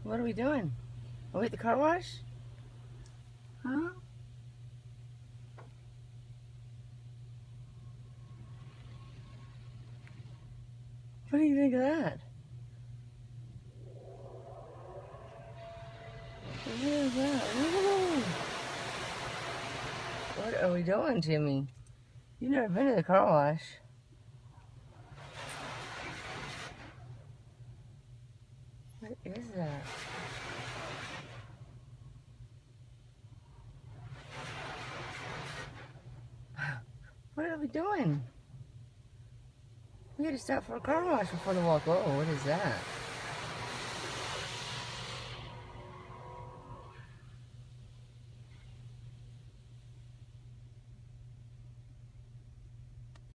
What are we doing? Are we at the car wash? Huh? What do you think of that? What is that? Ooh. What are we doing, Jimmy? You've never been to the car wash. What is that? What are we doing? We had to stop for a car wash before the walk. Oh, what is that?